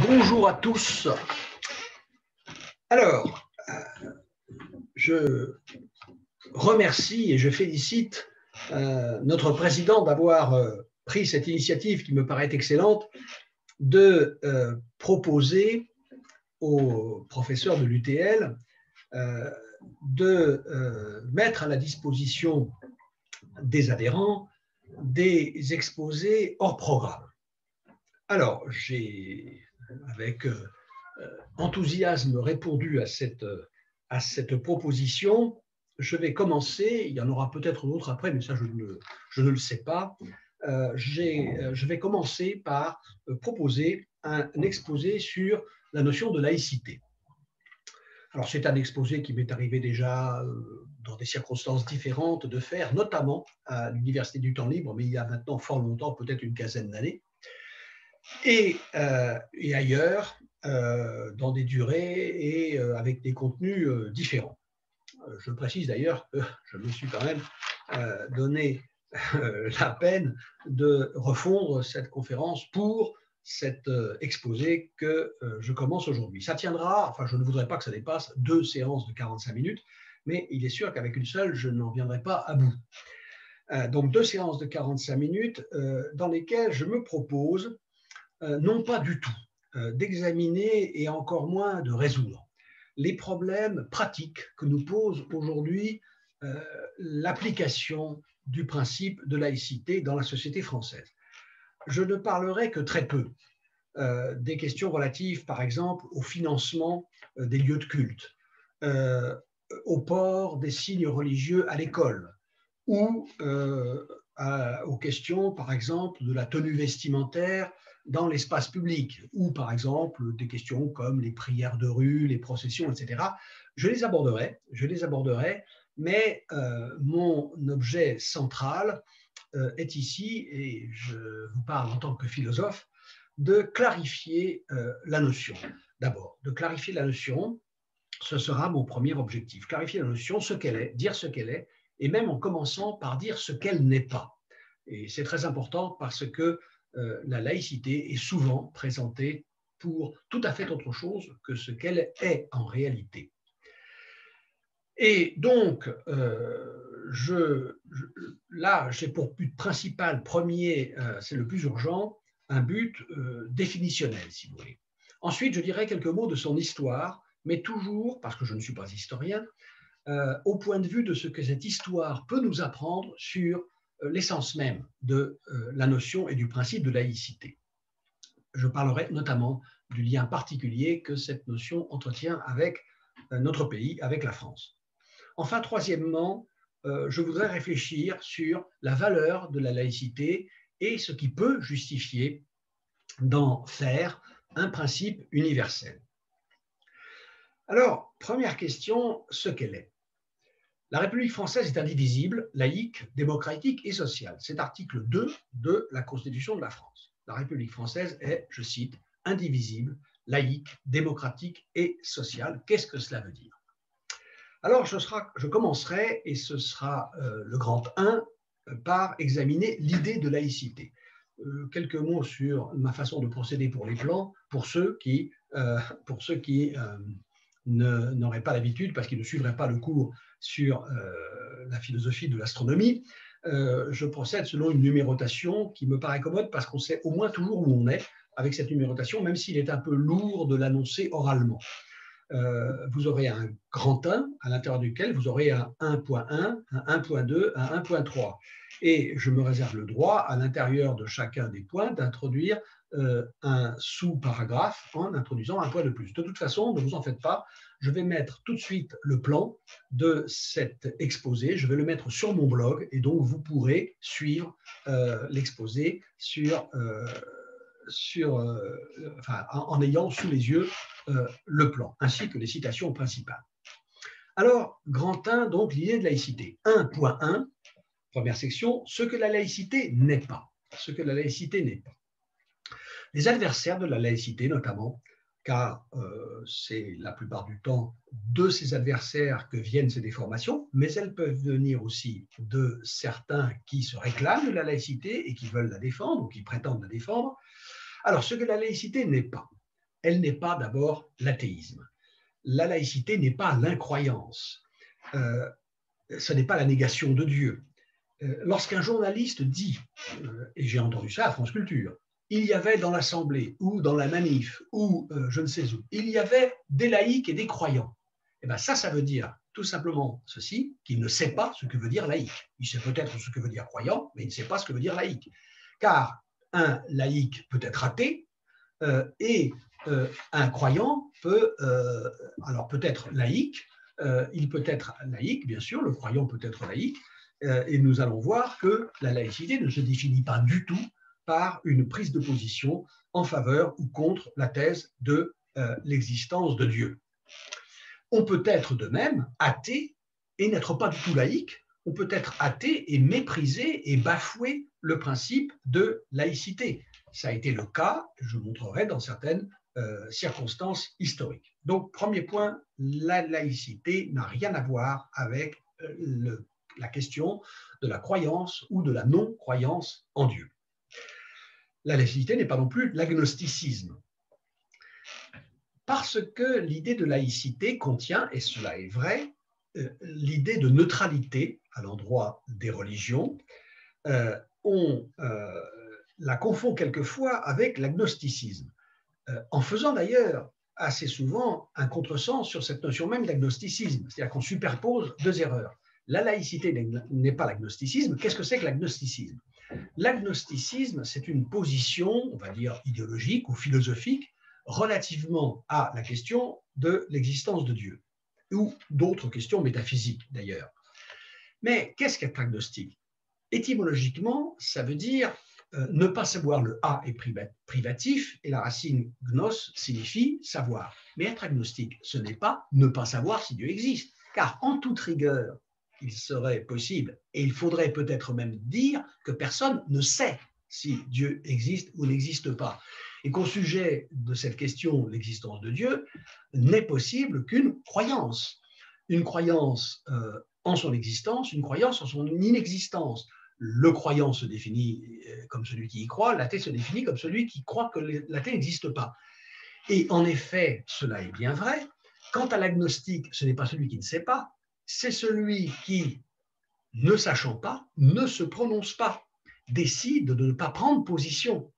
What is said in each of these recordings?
Bonjour à tous. Alors, je remercie et je félicite notre président d'avoir pris cette initiative qui me paraît excellente de proposer aux professeurs de l'UTL de mettre à la disposition des adhérents des exposés hors programme. Alors, j'ai avec enthousiasme répondu à cette proposition. Je vais commencer, il y en aura peut-être d'autres après, mais ça je ne le sais pas. Je vais commencer par proposer un exposé sur la notion de laïcité. Alors c'est un exposé qui m'est arrivé déjà dans des circonstances différentes de faire, notamment à l'Université du Temps Libre, mais il y a maintenant fort longtemps, peut-être une quinzaine d'années, et ailleurs, dans des durées et avec des contenus différents. Je précise d'ailleurs que je me suis quand même donné la peine de refondre cette conférence pour cet exposé que je commence aujourd'hui. Ça tiendra, enfin je ne voudrais pas que ça dépasse 2 séances de 45 minutes, mais il est sûr qu'avec une seule, je n'en viendrai pas à bout. Donc 2 séances de 45 minutes dans lesquelles je me propose non pas du tout d'examiner et encore moins de résoudre les problèmes pratiques que nous pose aujourd'hui l'application du principe de laïcité dans la société française. Je ne parlerai que très peu des questions relatives, par exemple, au financement des lieux de culte, au port des signes religieux à l'école, ou aux questions, par exemple, de la tenue vestimentaire dans l'espace public, ou par exemple des questions comme les prières de rue, les processions, etc. Je les aborderai, mais mon objet central est ici, et je vous parle en tant que philosophe, de clarifier la notion. D'abord, de clarifier la notion, ce sera mon premier objectif. Clarifier la notion, ce qu'elle est, dire ce qu'elle est, et même en commençant par dire ce qu'elle n'est pas. Et c'est très important parce que la laïcité est souvent présentée pour tout à fait autre chose que ce qu'elle est en réalité. Et donc, là, j'ai pour but principal, premier, c'est le plus urgent, un but définitionnel, si vous voulez. Ensuite, je dirai quelques mots de son histoire, mais toujours, parce que je ne suis pas historien, au point de vue de ce que cette histoire peut nous apprendre sur l'essence même de la notion et du principe de laïcité. Je parlerai notamment du lien particulier que cette notion entretient avec notre pays, avec la France. Enfin, troisièmement, je voudrais réfléchir sur la valeur de la laïcité et ce qui peut justifier d'en faire un principe universel. Alors, première question, ce qu'elle est. La République française est indivisible, laïque, démocratique et sociale. C'est l'article 2 de la Constitution de la France. La République française est, je cite, indivisible, laïque, démocratique et sociale. Qu'est-ce que cela veut dire? Alors, je commencerai, et ce sera le grand 1, par examiner l'idée de laïcité. Quelques mots sur ma façon de procéder pour les plans, pour ceux qui n'auraient pas l'habitude, parce qu'ils ne suivraient pas le cours sur la philosophie de l'astronomie. Je procède selon une numérotation qui me paraît commode parce qu'on sait au moins toujours où on est avec cette numérotation, même s'il est un peu lourd de l'annoncer oralement. Vous aurez un grand 1 à l'intérieur duquel vous aurez un 1.1, un 1.2, un 1.3. Et je me réserve le droit, à l'intérieur de chacun des points, d'introduire un sous-paragraphe en introduisant un point de plus. De toute façon, ne vous en faites pas, je vais mettre tout de suite le plan de cet exposé, je vais le mettre sur mon blog, et donc vous pourrez suivre l'exposé en ayant sous les yeux le plan, ainsi que les citations principales. Alors, grand 1, donc l'idée de laïcité. 1.1, première section, ce que la laïcité n'est pas. Ce que la laïcité n'est pas. Les adversaires de la laïcité, notamment, car c'est la plupart du temps de ces adversaires que viennent ces déformations, mais elles peuvent venir aussi de certains qui se réclament de la laïcité et qui veulent la défendre ou qui prétendent la défendre. Alors, ce que la laïcité n'est pas, elle n'est pas d'abord l'athéisme. La laïcité n'est pas l'incroyance. Ce n'est pas la négation de Dieu. Lorsqu'un journaliste dit, et j'ai entendu ça à France Culture, il y avait dans l'Assemblée ou dans la manif ou je ne sais où, il y avait des laïcs et des croyants. Eh bien ça veut dire tout simplement ceci, qu'il ne sait pas ce que veut dire laïc. Il sait peut-être ce que veut dire croyant, mais il ne sait pas ce que veut dire laïc. Car un laïc peut être athée et un croyant peut, alors peut-être laïque, il peut être laïque, bien sûr, le croyant peut être laïque, et nous allons voir que la laïcité ne se définit pas du tout par une prise de position en faveur ou contre la thèse de l'existence de Dieu. On peut être de même athée et n'être pas du tout laïque. On peut être athée et mépriser et bafouer le principe de laïcité. Ça a été le cas, je montrerai dans certaines circonstances historiques. Donc, premier point, la laïcité n'a rien à voir avec la question de la croyance ou de la non-croyance en Dieu. La laïcité n'est pas non plus l'agnosticisme. Parce que l'idée de laïcité contient, et cela est vrai, l'idée de neutralité à l'endroit des religions. On la confond quelquefois avec l'agnosticisme, en faisant d'ailleurs assez souvent un contresens sur cette notion même d'agnosticisme, c'est-à-dire qu'on superpose deux erreurs. La laïcité n'est pas l'agnosticisme. Qu'est-ce que c'est que l'agnosticisme? L'agnosticisme, c'est une position, on va dire, idéologique ou philosophique relativement à la question de l'existence de Dieu, ou d'autres questions métaphysiques d'ailleurs. Mais qu'est-ce qu'être agnostique? Étymologiquement, ça veut dire ne pas savoir. Le A est privatif et la racine gnos signifie savoir. Mais être agnostique, ce n'est pas ne pas savoir si Dieu existe, car en toute rigueur, il serait possible, et il faudrait peut-être même dire que personne ne sait si Dieu existe ou n'existe pas. Et qu'au sujet de cette question, l'existence de Dieu, n'est possible qu'une croyance. Une croyance en son existence, une croyance en son inexistence. Le croyant se définit comme celui qui y croit, l'athée se définit comme celui qui croit que l'athée n'existe pas. Et en effet, cela est bien vrai. Quant à l'agnostique, ce n'est pas celui qui ne sait pas, c'est celui qui, ne sachant pas, ne se prononce pas, décide de ne pas prendre position.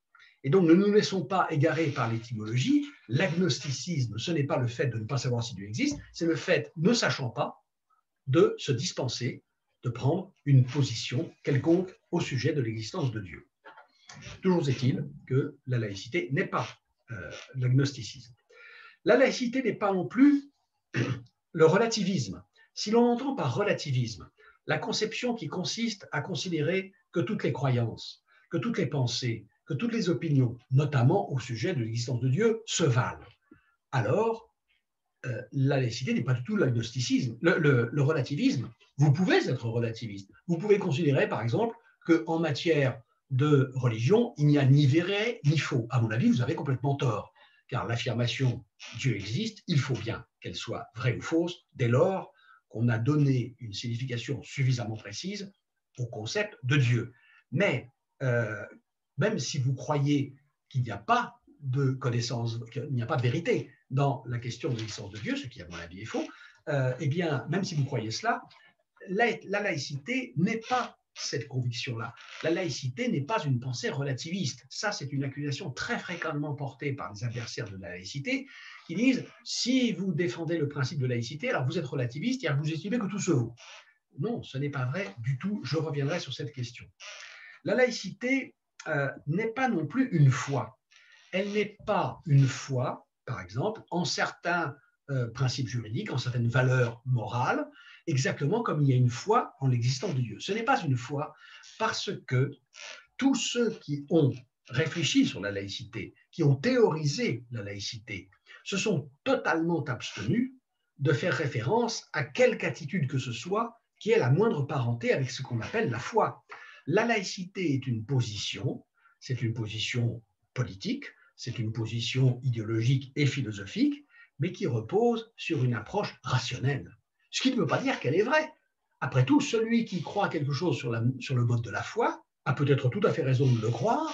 Et donc, ne nous laissons pas égarer par l'étymologie. L'agnosticisme, ce n'est pas le fait de ne pas savoir si Dieu existe, c'est le fait, ne sachant pas, de se dispenser de prendre une position quelconque au sujet de l'existence de Dieu. Toujours est-il que la laïcité n'est pas l'agnosticisme. La laïcité n'est pas non plus le relativisme. Si l'on entend par relativisme la conception qui consiste à considérer que toutes les croyances, que toutes les pensées, que toutes les opinions, notamment au sujet de l'existence de Dieu, se valent, alors la laïcité n'est pas du tout l'agnosticisme, le relativisme. Vous pouvez être relativiste. Vous pouvez considérer, par exemple, qu'en matière de religion, il n'y a ni vrai ni faux. À mon avis, vous avez complètement tort, car l'affirmation « Dieu existe », il faut bien qu'elle soit vraie ou fausse, dès lors qu'on a donné une signification suffisamment précise au concept de Dieu. Mais même si vous croyez qu'il n'y a pas de connaissance, qu'il n'y a pas de vérité dans la question de l'existence de Dieu, ce qui à mon avis est faux, eh bien, même si vous croyez cela, la laïcité n'est pas cette conviction-là. La laïcité n'est pas une pensée relativiste. Ça, c'est une accusation très fréquemment portée par les adversaires de la laïcité, qui disent, si vous défendez le principe de laïcité, alors vous êtes relativiste et alors vous estimez que tout se vaut. Non, ce n'est pas vrai du tout. Je reviendrai sur cette question. La laïcité n'est pas non plus une foi. Elle n'est pas une foi, par exemple, en certains principes juridiques, en certaines valeurs morales, exactement comme il y a une foi en l'existence de Dieu. Ce n'est pas une foi parce que tous ceux qui ont réfléchi sur la laïcité, qui ont théorisé la laïcité, se sont totalement abstenus de faire référence à quelque attitude que ce soit qui ait la moindre parenté avec ce qu'on appelle la foi. La laïcité est une position, c'est une position politique, c'est une position idéologique et philosophique, mais qui repose sur une approche rationnelle. Ce qui ne veut pas dire qu'elle est vraie. Après tout, celui qui croit quelque chose sur le mode de la foi a peut-être tout à fait raison de le croire,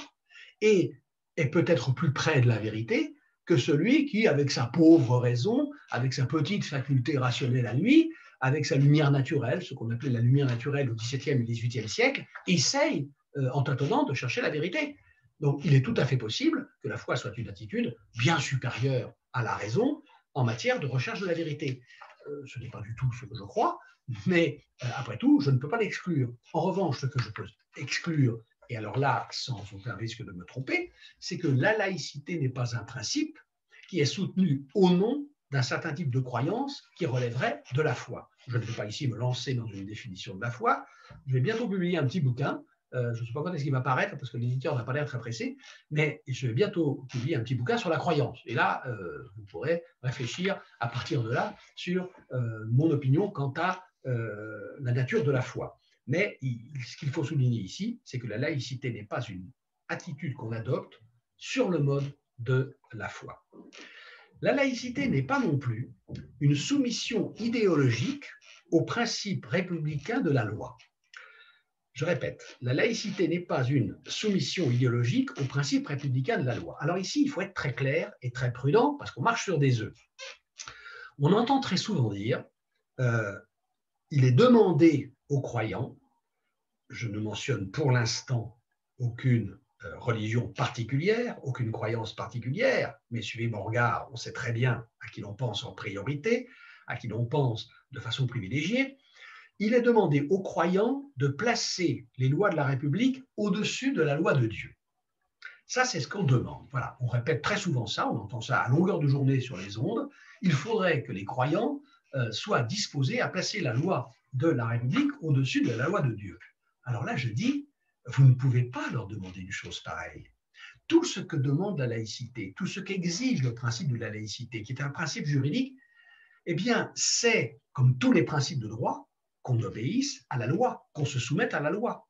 et est peut-être plus près de la vérité que celui qui, avec sa pauvre raison, avec sa petite faculté rationnelle à lui, avec sa lumière naturelle, ce qu'on appelait la lumière naturelle au XVIIe et XVIIIe siècle, essaye, en tâtonnant, de chercher la vérité. Donc, il est tout à fait possible que la foi soit une attitude bien supérieure à la raison en matière de recherche de la vérité. Ce n'est pas du tout ce que je crois, mais après tout, je ne peux pas l'exclure. En revanche, ce que je peux exclure, et alors là, sans aucun risque de me tromper, c'est que la laïcité n'est pas un principe qui est soutenu au nom d'un certain type de croyance qui relèverait de la foi. Je ne vais pas ici me lancer dans une définition de la foi. Je vais bientôt publier un petit bouquin. Je ne sais pas quand est-ce qu'il va paraître, parce que l'éditeur n'a pas l'air très pressé, mais je vais bientôt publier un petit bouquin sur la croyance. Et là, vous pourrez réfléchir à partir de là sur mon opinion quant à la nature de la foi. Mais ce qu'il faut souligner ici, c'est que la laïcité n'est pas une attitude qu'on adopte sur le mode de la foi. La laïcité n'est pas non plus une soumission idéologique aux principes républicains de la loi. Je répète, la laïcité n'est pas une soumission idéologique aux principes républicains de la loi. Alors ici, il faut être très clair et très prudent parce qu'on marche sur des œufs. On entend très souvent dire il est demandé aux croyants, je ne mentionne pour l'instant aucune religion particulière, aucune croyance particulière, mais suivez mon regard, on sait très bien à qui l'on pense en priorité, à qui l'on pense de façon privilégiée. Il est demandé aux croyants de placer les lois de la République au-dessus de la loi de Dieu. Ça, c'est ce qu'on demande. Voilà, on répète très souvent ça, on entend ça à longueur de journée sur les ondes. Il faudrait que les croyants soient disposés à placer la loi de la République au-dessus de la loi de Dieu. Alors là, je dis, vous ne pouvez pas leur demander une chose pareille. Tout ce que demande la laïcité, tout ce qu'exige le principe de la laïcité, qui est un principe juridique, eh bien, c'est, comme tous les principes de droit, qu'on obéisse à la loi, qu'on se soumette à la loi.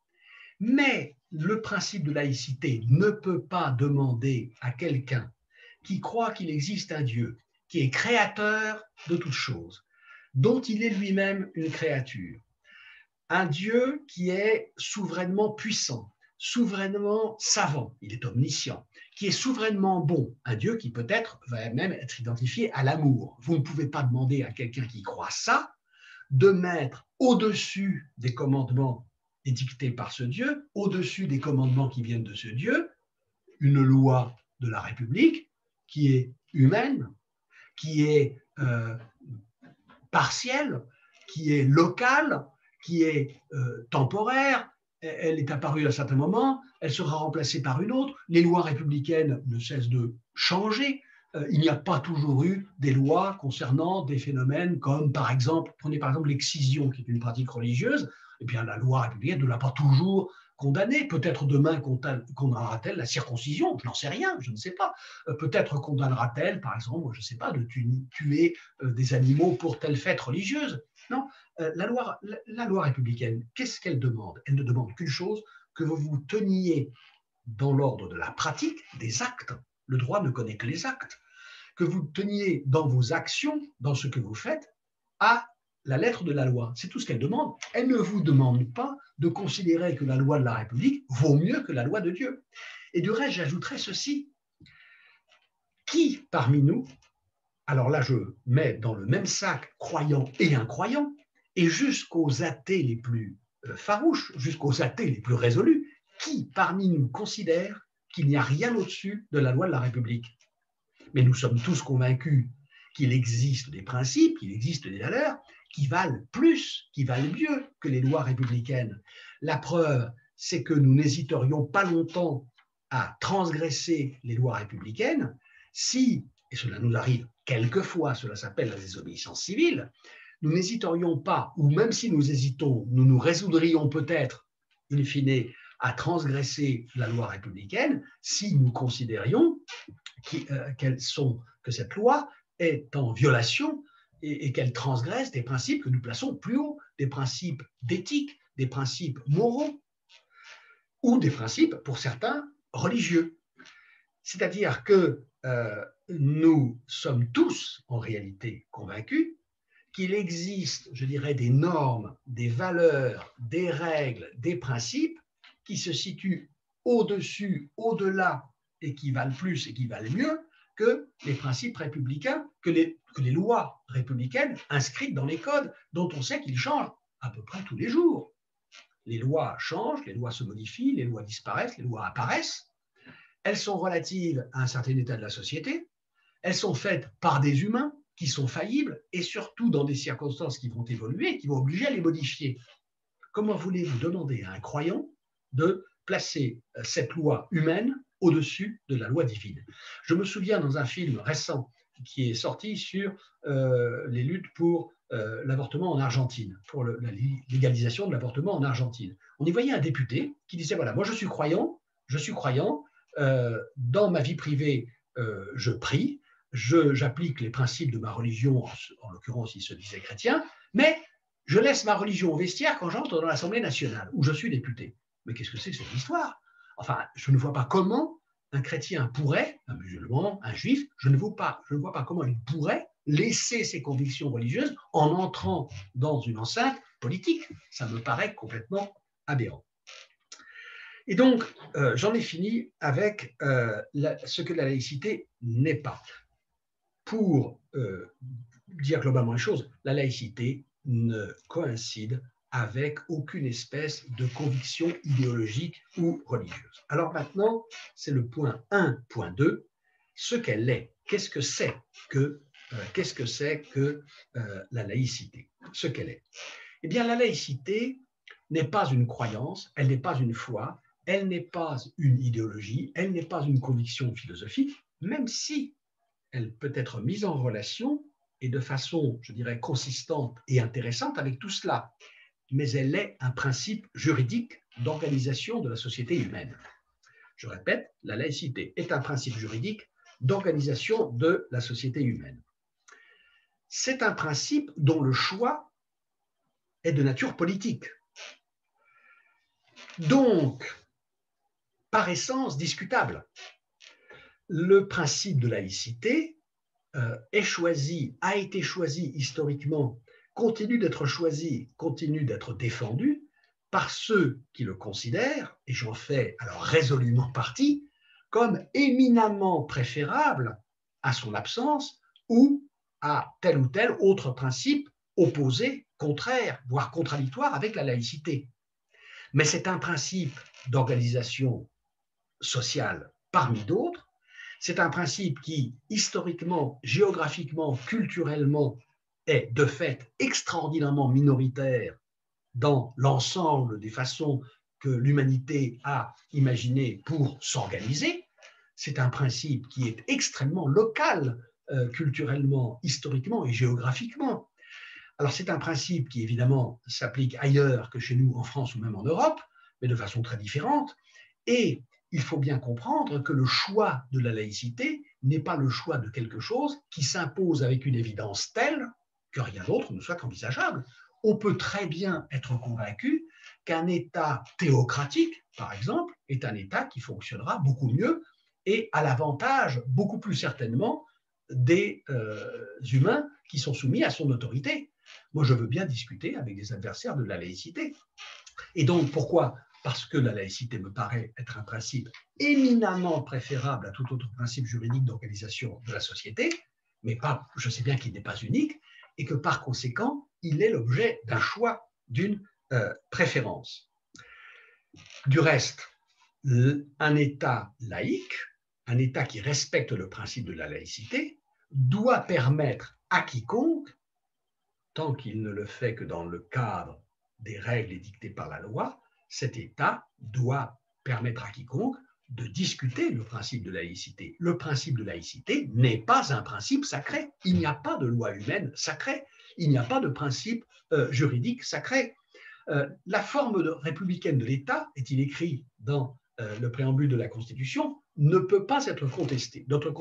Mais le principe de laïcité ne peut pas demander à quelqu'un qui croit qu'il existe un Dieu, qui est créateur de toutes choses, dont il est lui-même une créature, un Dieu qui est souverainement puissant, souverainement savant, il est omniscient, qui est souverainement bon, un Dieu qui peut-être va même être identifié à l'amour. Vous ne pouvez pas demander à quelqu'un qui croit ça de mettre au-dessus des commandements édictés par ce Dieu, au-dessus des commandements qui viennent de ce Dieu, une loi de la République qui est humaine, qui est partielle, qui est locale, qui est temporaire. Elle est apparue à un certain moment, elle sera remplacée par une autre. Les lois républicaines ne cessent de changer. Il n'y a pas toujours eu des lois concernant des phénomènes comme, par exemple, prenez par exemple l'excision, qui est une pratique religieuse. Eh bien, la loi républicaine ne l'a pas toujours condamnée. Peut-être demain condamnera-t-elle la circoncision, je n'en sais rien, je ne sais pas. Peut-être condamnera-t-elle, par exemple, je ne sais pas, de tuer des animaux pour telle fête religieuse. Non, la loi républicaine, qu'est-ce qu'elle demande? Elle ne demande qu'une chose, que vous vous teniez dans l'ordre de la pratique des actes. Le droit ne connaît que les actes. Que vous teniez dans vos actions, dans ce que vous faites, à la lettre de la loi. C'est tout ce qu'elle demande. Elle ne vous demande pas de considérer que la loi de la République vaut mieux que la loi de Dieu. Et du reste, j'ajouterais ceci. Qui parmi nous, alors là je mets dans le même sac croyants et incroyants, et jusqu'aux athées les plus farouches, jusqu'aux athées les plus résolus, qui parmi nous considère qu'il n'y a rien au-dessus de la loi de la République? Mais nous sommes tous convaincus qu'il existe des principes, qu'il existe des valeurs qui valent plus, qui valent mieux que les lois républicaines. La preuve, c'est que nous n'hésiterions pas longtemps à transgresser les lois républicaines si, et cela nous arrive quelquefois, cela s'appelle la désobéissance civile, nous n'hésiterions pas, ou même si nous hésitons, nous nous résoudrions peut-être, in fine, à transgresser la loi républicaine si nous considérions que cette loi est en violation et qu'elle transgresse des principes que nous plaçons plus haut, des principes d'éthique, des principes moraux ou des principes, pour certains, religieux. C'est-à-dire que nous sommes tous, en réalité, convaincus qu'il existe, je dirais, des normes, des valeurs, des règles, des principes qui se situent au-dessus, au-delà et qui valent plus et qui valent mieux que les principes républicains, que les lois républicaines inscrites dans les codes, dont on sait qu'ils changent à peu près tous les jours. Les lois changent, les lois se modifient, les lois disparaissent, les lois apparaissent. Elles sont relatives à un certain état de la société. Elles sont faites par des humains qui sont faillibles et surtout dans des circonstances qui vont évoluer et qui vont obliger à les modifier. Comment voulez-vous demander à un croyant de placer cette loi humaine au-dessus de la loi divine? Je me souviens dans un film récent qui est sorti sur les luttes pour l'avortement en Argentine, pour la légalisation de l'avortement en Argentine. On y voyait un député qui disait, voilà, moi je suis croyant, dans ma vie privée, je prie, j'applique les principes de ma religion, en l'occurrence il se disait chrétien, mais je laisse ma religion au vestiaire quand j'entre dans l'Assemblée nationale, où je suis député. Mais qu'est-ce que c'est que cette histoire? Enfin, je ne vois pas comment un chrétien pourrait, un musulman, un juif, je ne vois pas comment il pourrait laisser ses convictions religieuses en entrant dans une enceinte politique. Ça me paraît complètement aberrant. Et donc, j'en ai fini avec ce que la laïcité n'est pas. Pour dire globalement les choses, la laïcité ne coïncide avec aucune espèce de conviction idéologique ou religieuse. Alors maintenant, c'est le point 1.2, ce qu'elle est. Qu'est-ce que c'est que la laïcité? Ce qu'elle est. Eh bien, la laïcité n'est pas une croyance, elle n'est pas une foi, elle n'est pas une idéologie, elle n'est pas une conviction philosophique, même si elle peut être mise en relation et de façon, je dirais, consistante et intéressante avec tout cela. Mais elle est un principe juridique d'organisation de la société humaine. Je répète, la laïcité est un principe juridique d'organisation de la société humaine. C'est un principe dont le choix est de nature politique. Donc, par essence, discutable. Le principe de laïcité a été choisi historiquement, continue d'être choisi, continue d'être défendu par ceux qui le considèrent, et j'en fais alors résolument partie, comme éminemment préférable à son absence ou à tel ou tel autre principe opposé, contraire, voire contradictoire avec la laïcité. Mais c'est un principe d'organisation sociale parmi d'autres. C'est un principe qui, historiquement, géographiquement, culturellement, est de fait extraordinairement minoritaire dans l'ensemble des façons que l'humanité a imaginées pour s'organiser. C'est un principe qui est extrêmement local, culturellement, historiquement et géographiquement. Alors c'est un principe qui évidemment s'applique ailleurs que chez nous, en France ou même en Europe, mais de façon très différente. Et il faut bien comprendre que le choix de la laïcité n'est pas le choix de quelque chose qui s'impose avec une évidence telle que rien d'autre ne soit envisageable. On peut très bien être convaincu qu'un État théocratique, par exemple, est un État qui fonctionnera beaucoup mieux et à l'avantage, beaucoup plus certainement, des humains qui sont soumis à son autorité. Moi, je veux bien discuter avec des adversaires de la laïcité. Et donc, pourquoi ? Parce que la laïcité me paraît être un principe éminemment préférable à tout autre principe juridique d'organisation de la société, mais pas, je sais bien qu'il n'est pas unique, et que par conséquent, il est l'objet d'un choix, d'une préférence. Du reste, un État laïque, un État qui respecte le principe de la laïcité, doit permettre à quiconque, tant qu'il ne le fait que dans le cadre des règles édictées par la loi, cet État doit permettre à quiconque de discuter le principe de laïcité. Le principe de laïcité n'est pas un principe sacré. Il n'y a pas de loi humaine sacrée. Il n'y a pas de principe juridique sacré. La forme républicaine de l'État, est-il écrit dans le préambule de la Constitution, ne peut pas être contestée. Notre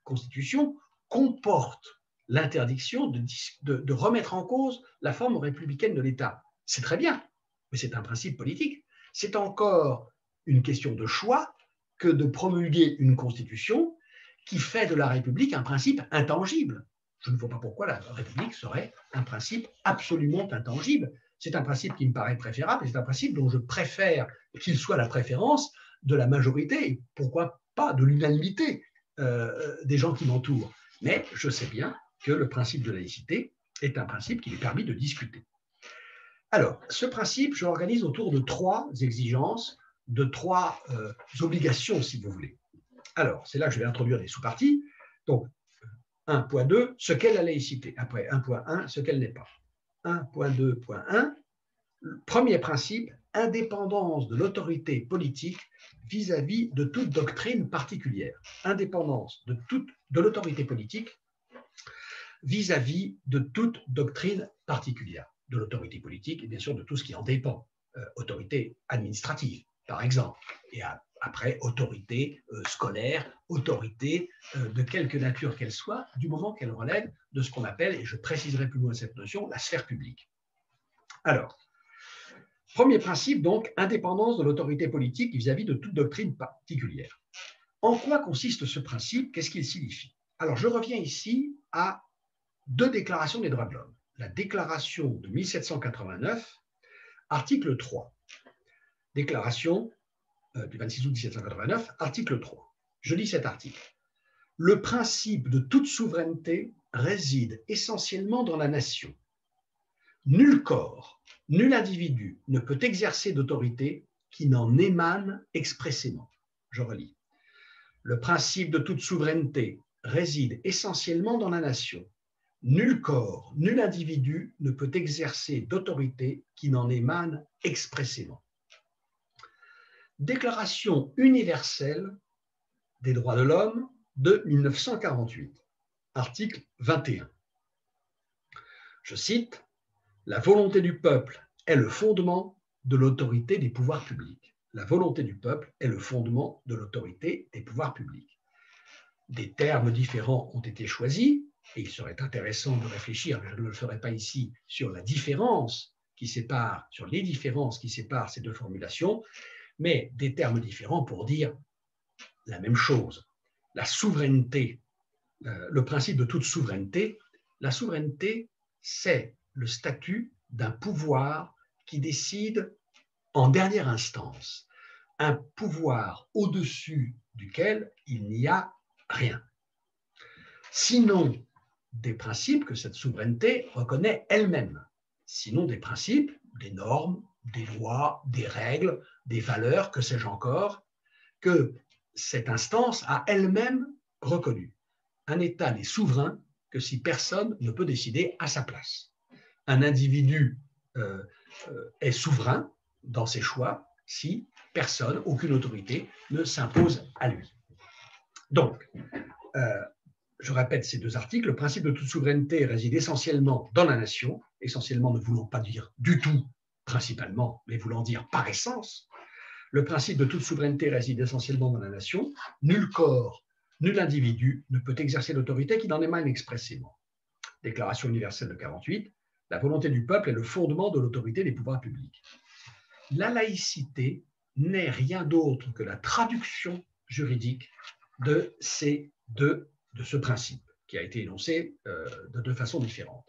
Constitution comporte l'interdiction de remettre en cause la forme républicaine de l'État. C'est très bien, mais c'est un principe politique. C'est encore une question de choix que de promulguer une constitution qui fait de la République un principe intangible. Je ne vois pas pourquoi la République serait un principe absolument intangible. C'est un principe qui me paraît préférable et c'est un principe dont je préfère qu'il soit la préférence de la majorité, pourquoi pas de l'unanimité des gens qui m'entourent. Mais je sais bien que le principe de laïcité est un principe qui est permis de discuter. Alors, ce principe, je l'organise autour de 3 exigences, de 3 obligations, si vous voulez. Alors, c'est là que je vais introduire des sous-parties. Donc, 1.2, ce qu'est la laïcité. Après, 1.1, ce qu'elle n'est pas. 1.2.1, premier principe, indépendance de l'autorité politique vis-à-vis de toute doctrine particulière. Indépendance de l'autorité politique vis-à-vis de toute doctrine particulière. De l'autorité politique et bien sûr de tout ce qui en dépend. Autorité administrative, par exemple. Et après, autorité scolaire, autorité de quelque nature qu'elle soit, du moment qu'elle relève de ce qu'on appelle, et je préciserai plus loin cette notion, la sphère publique. Alors, premier principe, donc, indépendance de l'autorité politique vis-à-vis de toute doctrine particulière. En quoi consiste ce principe? Qu'est-ce qu'il signifie? Alors, je reviens ici à 2 déclarations des droits de l'homme. La déclaration de 1789, article 3. Déclaration du 26 août 1789, article 3. Je lis cet article. Le principe de toute souveraineté réside essentiellement dans la nation. Nul corps, nul individu ne peut exercer d'autorité qui n'en émane expressément. Je relis. Le principe de toute souveraineté réside essentiellement dans la nation. Nul corps, nul individu ne peut exercer d'autorité qui n'en émane expressément. Déclaration universelle des droits de l'homme de 1948, article 21. Je cite, « La volonté du peuple est le fondement de l'autorité des pouvoirs publics. » La volonté du peuple est le fondement de l'autorité des pouvoirs publics. Des termes différents ont été choisis, et il serait intéressant de réfléchir, mais je ne le ferai pas ici, sur la différence qui sépare, sur les différences qui séparent ces 2 formulations, mais des termes différents pour dire la même chose. La souveraineté, le principe de toute souveraineté, la souveraineté, c'est le statut d'un pouvoir qui décide en dernière instance, un pouvoir au-dessus duquel il n'y a rien. Sinon, des principes que cette souveraineté reconnaît elle-même. Sinon, des principes, des normes, des lois, des règles, des valeurs, que sais-je encore, que cette instance a elle-même reconnues. Un État n'est souverain que si personne ne peut décider à sa place. Un individu est souverain dans ses choix si personne, aucune autorité ne s'impose à lui. Donc, je répète ces 2 articles, le principe de toute souveraineté réside essentiellement dans la nation, essentiellement ne voulant pas dire du tout principalement, mais voulant dire par essence. Le principe de toute souveraineté réside essentiellement dans la nation. Nul corps, nul individu ne peut exercer l'autorité qui n'en émane expressément. Déclaration universelle de 48, la volonté du peuple est le fondement de l'autorité des pouvoirs publics. La laïcité n'est rien d'autre que la traduction juridique de ce principe, qui a été énoncé de 2 façons différentes.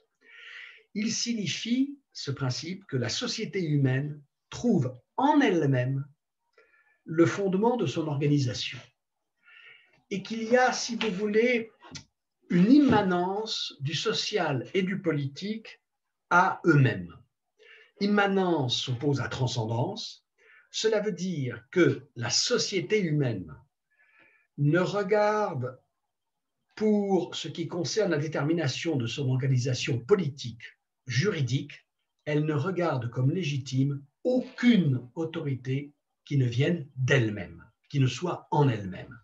Il signifie, ce principe, que la société humaine trouve en elle-même le fondement de son organisation et qu'il y a, si vous voulez, une immanence du social et du politique à eux-mêmes. Immanence s'oppose à transcendance. Cela veut dire que la société humaine ne regarde, pour ce qui concerne la détermination de son organisation politique, juridique, elle ne regarde comme légitime aucune autorité qui ne vienne d'elle-même, qui ne soit en elle-même.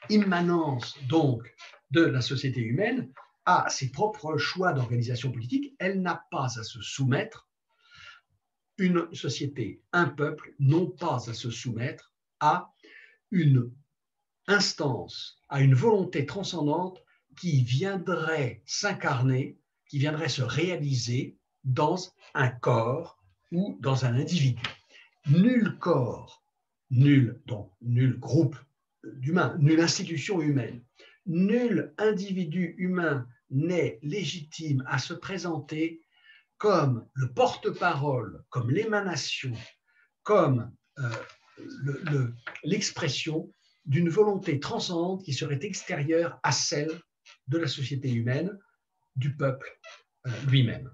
Immanence donc de la société humaine à ses propres choix d'organisation politique, elle n'a pas à se soumettre, une société, un peuple, n'ont pas à se soumettre à une instance, à une volonté transcendante qui viendrait s'incarner, qui viendrait se réaliser dans un corps ou dans un individu. Nul corps, nul groupe d'humains, nulle institution humaine, nul individu humain n'est légitime à se présenter comme le porte-parole, comme l'émanation, comme l'expression d'une volonté transcendante qui serait extérieure à celle de la société humaine, du peuple lui-même.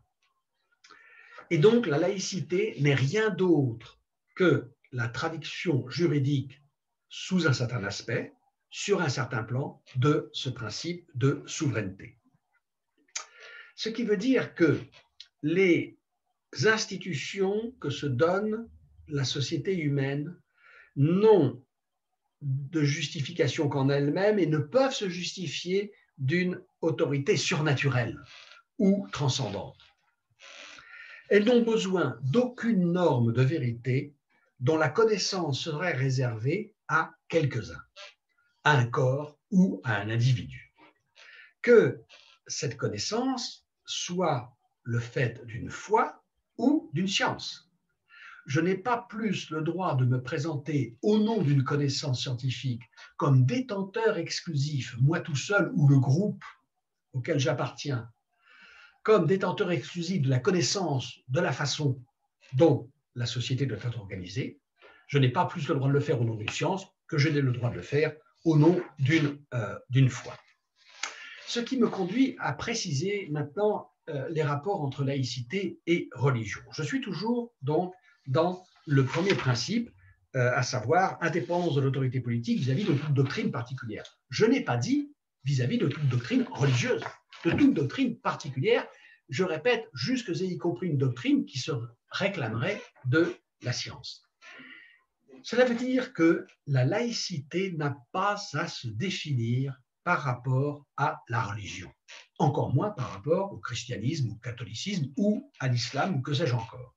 Et donc, la laïcité n'est rien d'autre que la traduction juridique sous un certain aspect, sur un certain plan, de ce principe de souveraineté. Ce qui veut dire que les institutions que se donne la société humaine n'ont de justification qu'en elles-mêmes et ne peuvent se justifier d'une autorité surnaturelle ou transcendante. Elles n'ont besoin d'aucune norme de vérité dont la connaissance serait réservée à quelques-uns, à un corps ou à un individu. Que cette connaissance soit le fait d'une foi ou d'une science. Je n'ai pas plus le droit de me présenter au nom d'une connaissance scientifique comme détenteur exclusif, moi tout seul ou le groupe auquel j'appartiens, comme détenteur exclusif de la connaissance de la façon dont la société doit être organisée. Je n'ai pas plus le droit de le faire au nom d'une science que je n'ai le droit de le faire au nom d'une foi. Ce qui me conduit à préciser maintenant les rapports entre laïcité et religion. Je suis toujours donc dans le premier principe, à savoir indépendance de l'autorité politique vis-à-vis de toute doctrine particulière. Je n'ai pas dit vis-à-vis de toute doctrine religieuse, de toute doctrine particulière, je répète, jusque et y compris une doctrine qui se réclamerait de la science. Cela veut dire que la laïcité n'a pas à se définir par rapport à la religion, encore moins par rapport au christianisme, au catholicisme ou à l'islam, ou que sais-je encore.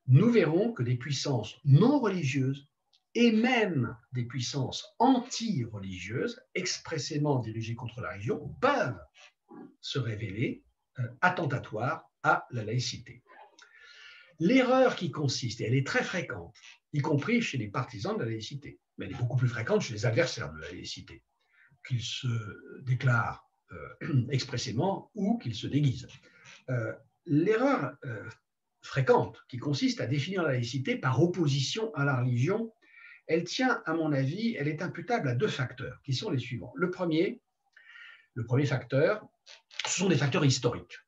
Nous verrons que des puissances non religieuses et même des puissances anti-religieuses, expressément dirigées contre la religion, peuvent se révéler attentatoires à la laïcité. L'erreur qui consiste, et elle est très fréquente, y compris chez les partisans de la laïcité, mais elle est beaucoup plus fréquente chez les adversaires de la laïcité, qu'ils se déclarent expressément ou qu'ils se déguisent. L'erreur fréquente qui consiste à définir la laïcité par opposition à la religion, elle tient, à mon avis, elle est imputable à deux facteurs qui sont les suivants. Le premier facteur, ce sont des facteurs historiques.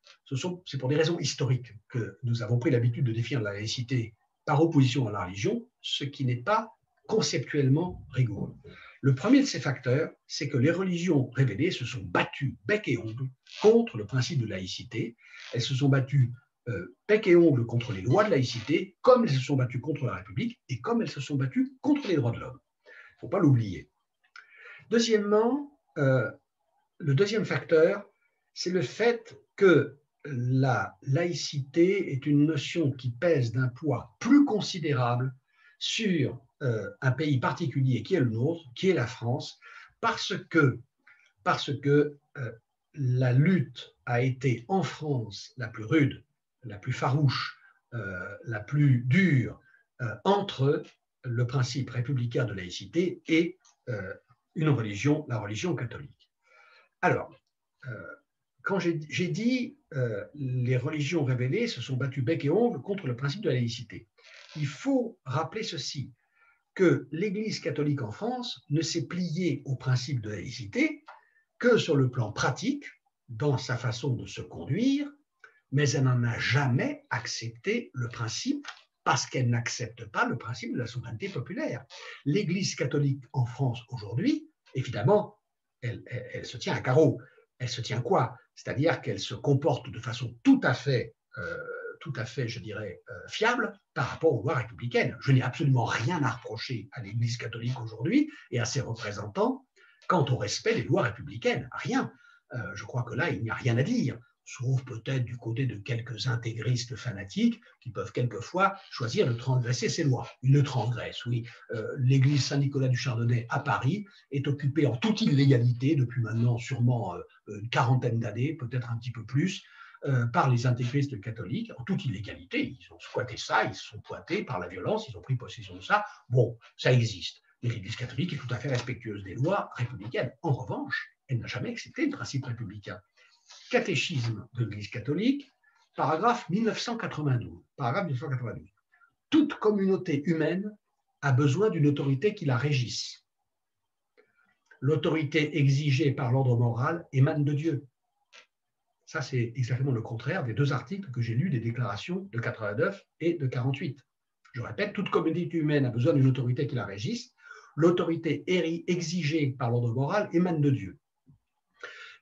C'est pour des raisons historiques que nous avons pris l'habitude de définir la laïcité par opposition à la religion, ce qui n'est pas conceptuellement rigoureux. Le premier de ces facteurs, c'est que les religions révélées se sont battues bec et ongle contre le principe de laïcité. Elles se sont battues bec et ongle contre les lois de laïcité, comme elles se sont battues contre la République et comme elles se sont battues contre les droits de l'homme. Il ne faut pas l'oublier. Deuxièmement, le deuxième facteur, c'est le fait que la laïcité est une notion qui pèse d'un poids plus considérable sur un pays particulier qui est le nôtre, qui est la France, parce que la lutte a été en France la plus rude, la plus farouche, la plus dure entre le principe républicain de laïcité et une religion, la religion catholique. Alors, quand j'ai dit les religions révélées se sont battues bec et ongle contre le principe de la laïcité, il faut rappeler ceci, que l'Église catholique en France ne s'est pliée au principe de laïcité que sur le plan pratique, dans sa façon de se conduire, mais elle n'en a jamais accepté le principe parce qu'elle n'accepte pas le principe de la souveraineté populaire. L'Église catholique en France aujourd'hui, évidemment, elle se tient à carreau. Elle se tient quoi? C'est-à-dire qu'elle se comporte de façon tout à fait, je dirais, fiable par rapport aux lois républicaines. Je n'ai absolument rien à reprocher à l'Église catholique aujourd'hui et à ses représentants quant au respect des lois républicaines. Rien. Je crois que là, il n'y a rien à dire, sauf peut-être du côté de quelques intégristes fanatiques qui peuvent quelquefois choisir de transgresser ces lois. Ils le transgressent, oui. L'église Saint-Nicolas du Chardonnay à Paris est occupée en toute illégalité depuis maintenant sûrement une quarantaine d'années, peut-être un petit peu plus, par les intégristes catholiques, en toute illégalité. Ils ont squatté ça, ils se sont pointés par la violence, ils ont pris possession de ça. Bon, ça existe. Mais l'Église catholique est tout à fait respectueuse des lois républicaines. En revanche, elle n'a jamais accepté le principe républicain. Catéchisme de l'Église catholique, paragraphe 1992. Paragraphe 1992. Toute communauté humaine a besoin d'une autorité qui la régisse. L'autorité exigée par l'ordre moral émane de Dieu. Ça, c'est exactement le contraire des deux articles que j'ai lus des déclarations de 89 et de 48. Je répète, toute communauté humaine a besoin d'une autorité qui la régisse. L'autorité exigée par l'ordre moral émane de Dieu.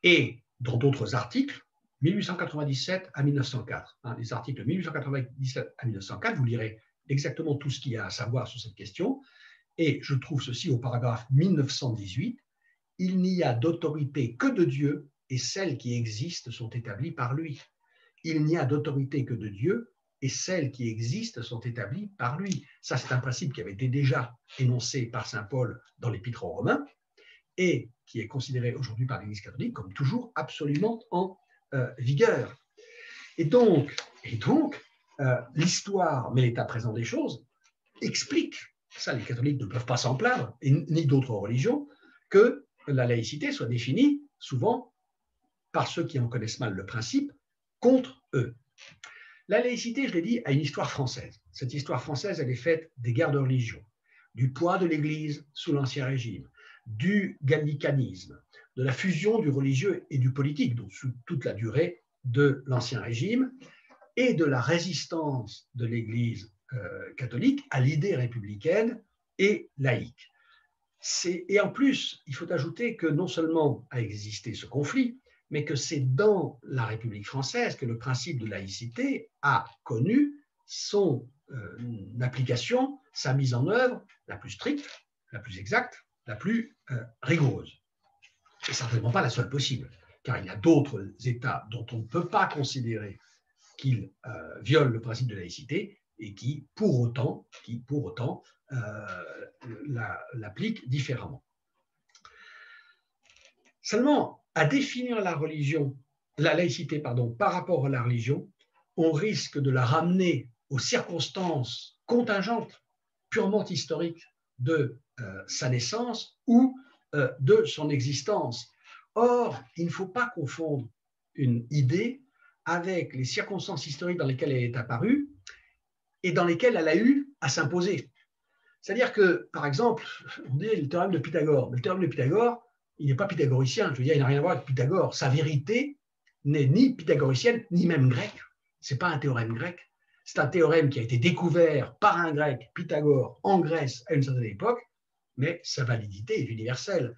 Et dans d'autres articles, 1897 à 1904, les articles 1897 à 1904, vous lirez exactement tout ce qu'il y a à savoir sur cette question. Et je trouve ceci au paragraphe 1918, il n'y a d'autorité que de Dieu et celles qui existent sont établies par lui. Il n'y a d'autorité que de Dieu et celles qui existent sont établies par lui. Ça, c'est un principe qui avait été déjà énoncé par saint Paul dans l'Épître aux Romains et qui est considéré aujourd'hui par l'Église catholique comme toujours absolument en vigueur. Et donc l'histoire, mais l'état présent des choses, explique, ça les catholiques ne peuvent pas s'en plaindre, et ni d'autres religions, que la laïcité soit définie souvent par ceux qui en connaissent mal le principe, contre eux. La laïcité, je l'ai dit, a une histoire française. Cette histoire française, elle est faite des guerres de religion, du poids de l'Église sous l'Ancien Régime, du gallicanisme, de la fusion du religieux et du politique, donc sous toute la durée de l'Ancien Régime, et de la résistance de l'Église catholique à l'idée républicaine et laïque. Et en plus, il faut ajouter que non seulement a existé ce conflit, mais que c'est dans la République française que le principe de laïcité a connu son application, sa mise en œuvre la plus stricte, la plus exacte, la plus rigoureuse. Et certainement pas la seule possible, car il y a d'autres États dont on ne peut pas considérer qu'ils violent le principe de laïcité et qui, pour autant, l'appliquent différemment. Seulement, à définir la laïcité par rapport à la religion, on risque de la ramener aux circonstances contingentes, purement historiques de sa naissance ou de son existence. Or, il ne faut pas confondre une idée avec les circonstances historiques dans lesquelles elle est apparue et dans lesquelles elle a eu à s'imposer. C'est-à-dire que, par exemple, on dit le théorème de Pythagore. Mais le théorème de Pythagore, il n'est pas pythagoricien, je veux dire, il n'a rien à voir avec Pythagore. Sa vérité n'est ni pythagoricienne, ni même grecque. Ce n'est pas un théorème grec. C'est un théorème qui a été découvert par un grec, Pythagore, en Grèce à une certaine époque, mais sa validité est universelle.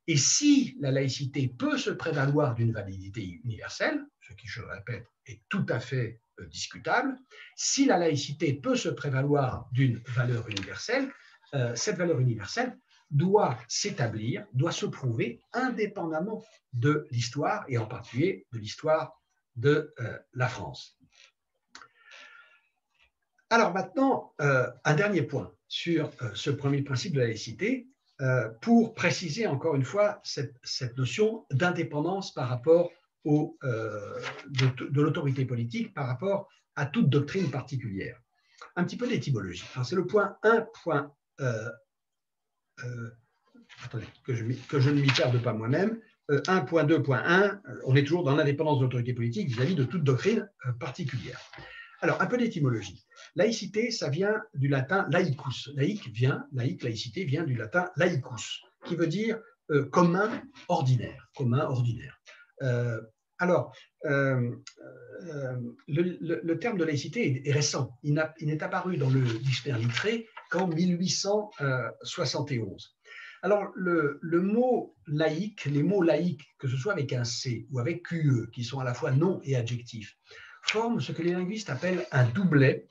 Et si la laïcité peut se prévaloir d'une validité universelle, ce qui, je le répète, est tout à fait discutable, si la laïcité peut se prévaloir d'une valeur universelle, cette valeur universelle doit s'établir, doit se prouver indépendamment de l'histoire, et en particulier de l'histoire de la France. Alors maintenant, un dernier point sur ce premier principe de la laïcité, pour préciser encore une fois cette notion d'indépendance par rapport de l'autorité politique par rapport à toute doctrine particulière. Un petit peu d'étymologie. C'est le point 1. Attendez, que je ne m'y perde pas moi-même. 1.2.1, on est toujours dans l'indépendance de l'autorité politique vis-à-vis de toute doctrine particulière. Alors, un peu d'étymologie. Laïcité, ça vient du latin laicus. Laïcité vient du latin laicus, qui veut dire commun, ordinaire. Le terme de laïcité est récent. Il n'est apparu dans le dictionnaire Littré qu'en 1871. Alors, le mot laïque, les mots laïques, que ce soit avec un C ou avec QE, qui sont à la fois nom et adjectif, forment ce que les linguistes appellent un doublet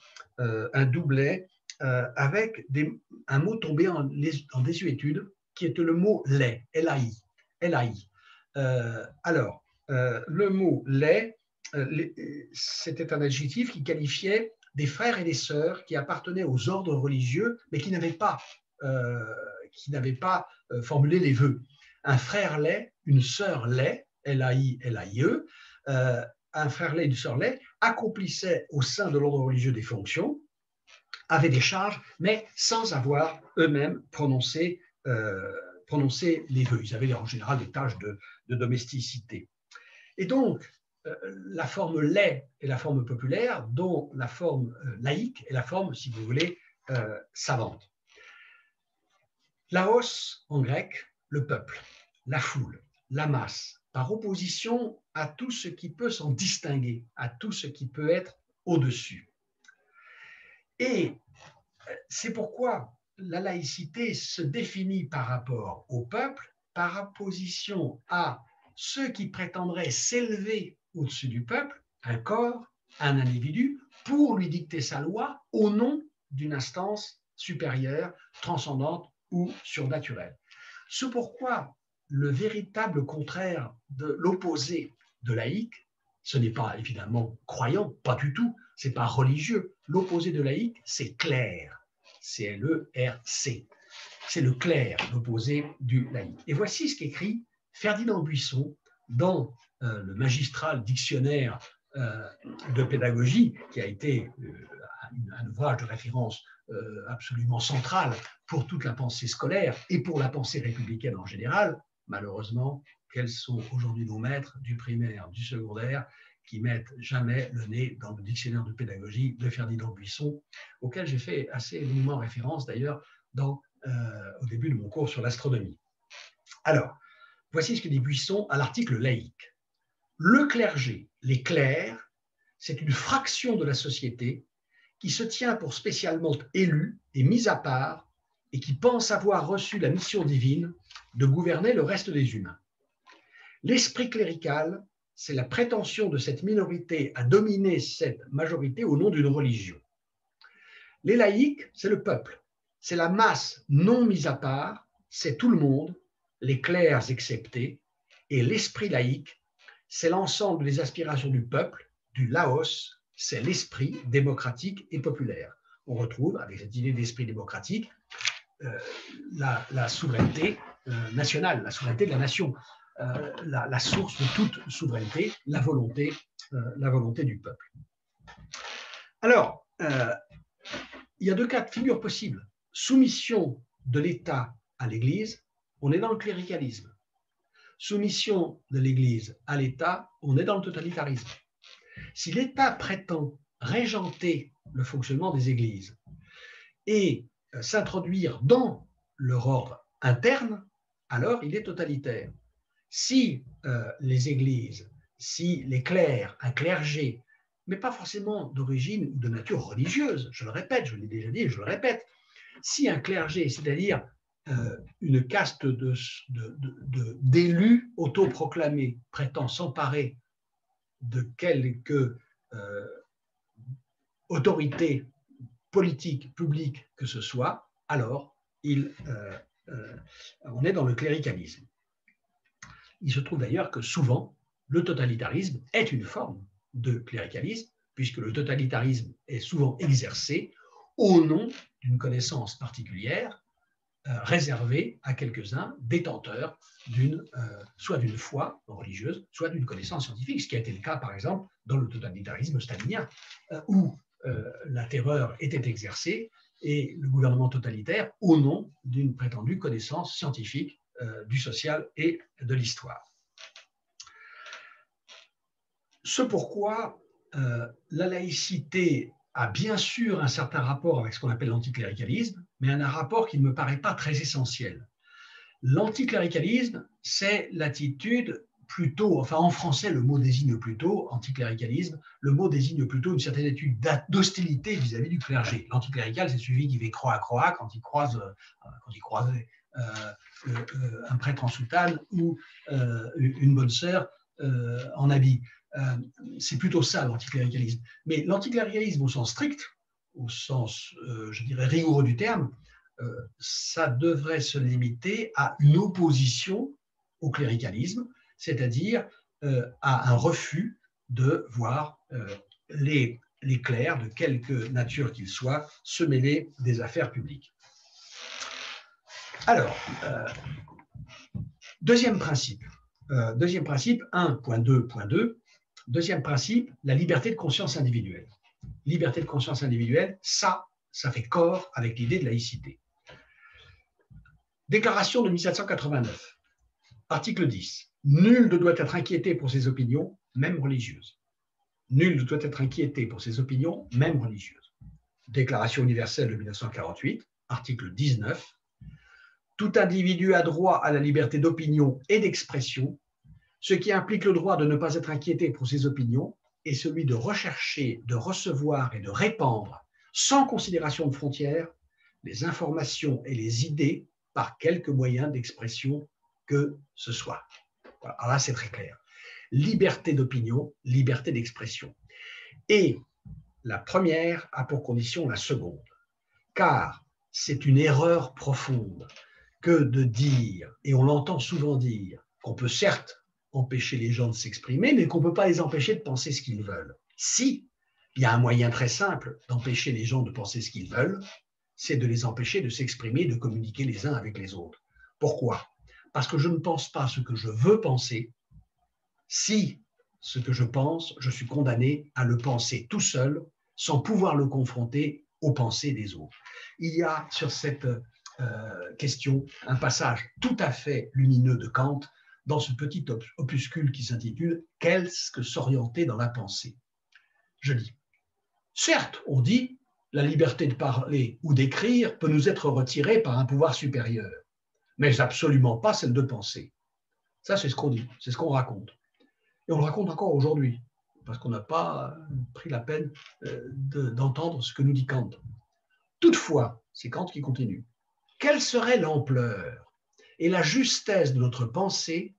avec un mot tombé en désuétude, qui est le mot laï, L-A-I. Le mot laï, c'était un adjectif qui qualifiait des frères et des sœurs qui appartenaient aux ordres religieux, mais qui n'avaient pas formulé les vœux. Un frère laï, une sœur laï, L-A-I-L-A-I-E, un frère laï et une sœur laï accomplissaient au sein de l'ordre religieux des fonctions, avaient des charges, mais sans avoir eux-mêmes prononcé les vœux. Ils avaient en général des tâches de domesticité. Et donc, la forme laï est la forme populaire, dont la forme laïque est la forme, si vous voulez, savante. Laos, en grec, le peuple, la foule, la masse, par opposition à tout ce qui peut s'en distinguer, à tout ce qui peut être au-dessus. Et c'est pourquoi la laïcité se définit par rapport au peuple, par opposition à ceux qui prétendraient s'élever au-dessus du peuple, un corps, un individu, pour lui dicter sa loi au nom d'une instance supérieure, transcendante ou surnaturelle. C'est pourquoi le véritable contraire de l'opposé de laïque, ce n'est pas évidemment croyant, pas du tout, ce n'est pas religieux. L'opposé de laïque, c'est clerc. C-L-E-R-C. C'est le clerc, l'opposé du laïc. Et voici ce qu'écrit Ferdinand Buisson dans le magistral dictionnaire de pédagogie, qui a été un ouvrage de référence absolument central pour toute la pensée scolaire et pour la pensée républicaine en général. Malheureusement, quels sont aujourd'hui nos maîtres du primaire, du secondaire, qui mettent jamais le nez dans le dictionnaire de pédagogie de Ferdinand Buisson, auquel j'ai fait assez longuement référence d'ailleurs au début de mon cours sur l'astronomie. Alors, voici ce que dit Buisson à l'article laïque. Le clergé, les clercs, c'est une fraction de la société qui se tient pour spécialement élu et mis à part et qui pense avoir reçu la mission divine de gouverner le reste des humains. L'esprit clérical, c'est la prétention de cette minorité à dominer cette majorité au nom d'une religion. Les laïcs, c'est le peuple, c'est la masse non mise à part, c'est tout le monde, les clercs exceptés, et l'esprit laïque, c'est l'ensemble des aspirations du peuple, du Laos, c'est l'esprit démocratique et populaire. On retrouve, avec cette idée d'esprit démocratique, la souveraineté nationale, la souveraineté de la nation, la source de toute souveraineté, la volonté du peuple. Alors, il y a deux cas de figure possibles. Soumission de l'État à l'Église, on est dans le cléricalisme. Soumission de l'Église à l'État, on est dans le totalitarisme. Si l'État prétend régenter le fonctionnement des églises et s'introduire dans leur ordre interne, alors il est totalitaire. Si les églises, si les clercs, un clergé, mais pas forcément d'origine ou de nature religieuse, je le répète, je l'ai déjà dit et je le répète, si un clergé, c'est-à-dire une caste d'élus autoproclamés prétend s'emparer de quelque autorité politique, publique que ce soit, alors on est dans le cléricalisme. Il se trouve d'ailleurs que souvent, le totalitarisme est une forme de cléricalisme, puisque le totalitarisme est souvent exercé au nom d'une connaissance particulière, réservée à quelques-uns détenteurs soit d'une foi religieuse, soit d'une connaissance scientifique, ce qui a été le cas, par exemple, dans le totalitarisme stalinien, où la terreur était exercée et le gouvernement totalitaire au nom d'une prétendue connaissance scientifique du social et de l'histoire. Ce pourquoi la laïcité a bien sûr un certain rapport avec ce qu'on appelle l'anticléricalisme, mais un rapport qui ne me paraît pas très essentiel. L'anticléricalisme, c'est l'attitude plutôt, enfin en français le mot désigne plutôt, anticléricalisme, le mot désigne plutôt une certaine attitude d'hostilité vis-à-vis du clergé. L'anticlérical, c'est celui qui fait croix à croix quand il croise un prêtre en soutane ou une bonne sœur en habit. C'est plutôt ça l'anticléricalisme. Mais l'anticléricalisme au sens strict, au sens, je dirais, rigoureux du terme, ça devrait se limiter à une opposition au cléricalisme, c'est-à-dire à un refus de voir les clercs, de quelque nature qu'ils soient, se mêler des affaires publiques. Alors, deuxième principe, 1.2.2, deuxième principe, la liberté de conscience individuelle. Liberté de conscience individuelle, ça fait corps avec l'idée de laïcité. Déclaration de 1789, article 10. Nul ne doit être inquiété pour ses opinions, même religieuses. Nul ne doit être inquiété pour ses opinions, même religieuses. Déclaration universelle de 1948, article 19. Tout individu a droit à la liberté d'opinion et d'expression, ce qui implique le droit de ne pas être inquiété pour ses opinions et celui de rechercher, de recevoir et de répandre, sans considération de frontières, les informations et les idées par quelque moyen d'expression que ce soit. Voilà. Alors là, c'est très clair. Liberté d'opinion, liberté d'expression. Et la première a pour condition la seconde, car c'est une erreur profonde que de dire, et on l'entend souvent dire, qu'on peut certes empêcher les gens de s'exprimer, mais qu'on ne peut pas les empêcher de penser ce qu'ils veulent. Si, il y a un moyen très simple d'empêcher les gens de penser ce qu'ils veulent, c'est de les empêcher de s'exprimer, de communiquer les uns avec les autres. Pourquoi? Parce que je ne pense pas ce que je veux penser. Si ce que je pense, je suis condamné à le penser tout seul, sans pouvoir le confronter aux pensées des autres. Il y a sur cette question un passage tout à fait lumineux de Kant dans ce petit opuscule qui s'intitule « Qu'est-ce que s'orienter dans la pensée ?» Je dis, certes, on dit, la liberté de parler ou d'écrire peut nous être retirée par un pouvoir supérieur, mais absolument pas celle de penser. Ça, c'est ce qu'on dit, c'est ce qu'on raconte. Et on le raconte encore aujourd'hui, parce qu'on n'a pas pris la peine d'entendre ce que nous dit Kant. Toutefois, c'est Kant qui continue, quelle serait l'ampleur et la justesse de notre pensée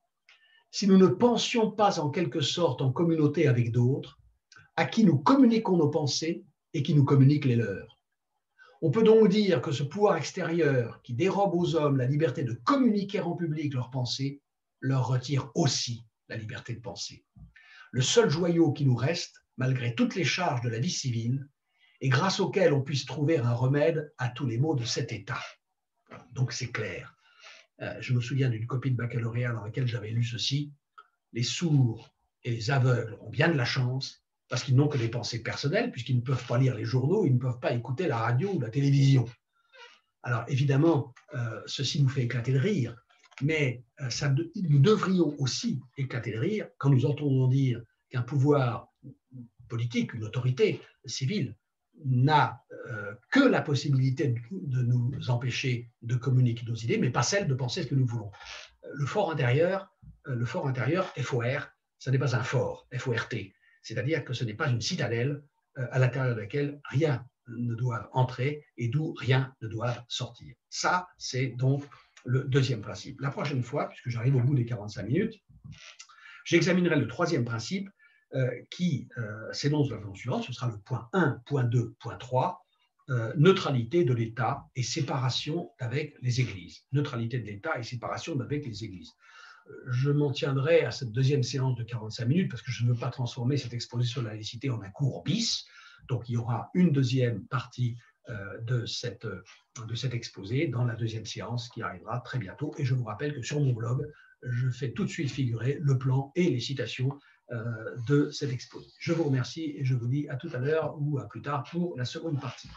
si nous ne pensions pas en quelque sorte en communauté avec d'autres, à qui nous communiquons nos pensées et qui nous communiquent les leurs. On peut donc dire que ce pouvoir extérieur qui dérobe aux hommes la liberté de communiquer en public leurs pensées leur retire aussi la liberté de penser. Le seul joyau qui nous reste, malgré toutes les charges de la vie civile, et grâce auquel on puisse trouver un remède à tous les maux de cet état. Donc c'est clair. Je me souviens d'une copie de baccalauréat dans laquelle j'avais lu ceci. Les sourds et les aveugles ont bien de la chance parce qu'ils n'ont que des pensées personnelles, puisqu'ils ne peuvent pas lire les journaux, ils ne peuvent pas écouter la radio ou la télévision. Alors évidemment, ceci nous fait éclater de rire, mais nous devrions aussi éclater de rire quand nous entendons dire qu'un pouvoir politique, une autorité civile, n'a que la possibilité de nous empêcher de communiquer nos idées, mais pas celle de penser ce que nous voulons. Le fort intérieur, FOR, ce n'est pas un fort, F-O-R-T, c'est-à-dire que ce n'est pas une citadelle à l'intérieur de laquelle rien ne doit entrer et d'où rien ne doit sortir. Ça, c'est donc le deuxième principe. La prochaine fois, puisque j'arrive au bout des 45 minutes, j'examinerai le troisième principe qui s'énonce de la façon suivante. Ce sera le point 1, point 2, point 3, neutralité de l'État et séparation avec les églises. Neutralité de l'État et séparation avec les églises. Je m'en tiendrai à cette deuxième séance de 45 minutes parce que je ne veux pas transformer cette exposé sur la laïcité en un cours bis. Donc, il y aura une deuxième partie de cet exposé dans la deuxième séance qui arrivera très bientôt. Et je vous rappelle que sur mon blog, je fais tout de suite figurer le plan et les citations de cet exposé. Je vous remercie et je vous dis à tout à l'heure ou à plus tard pour la seconde partie.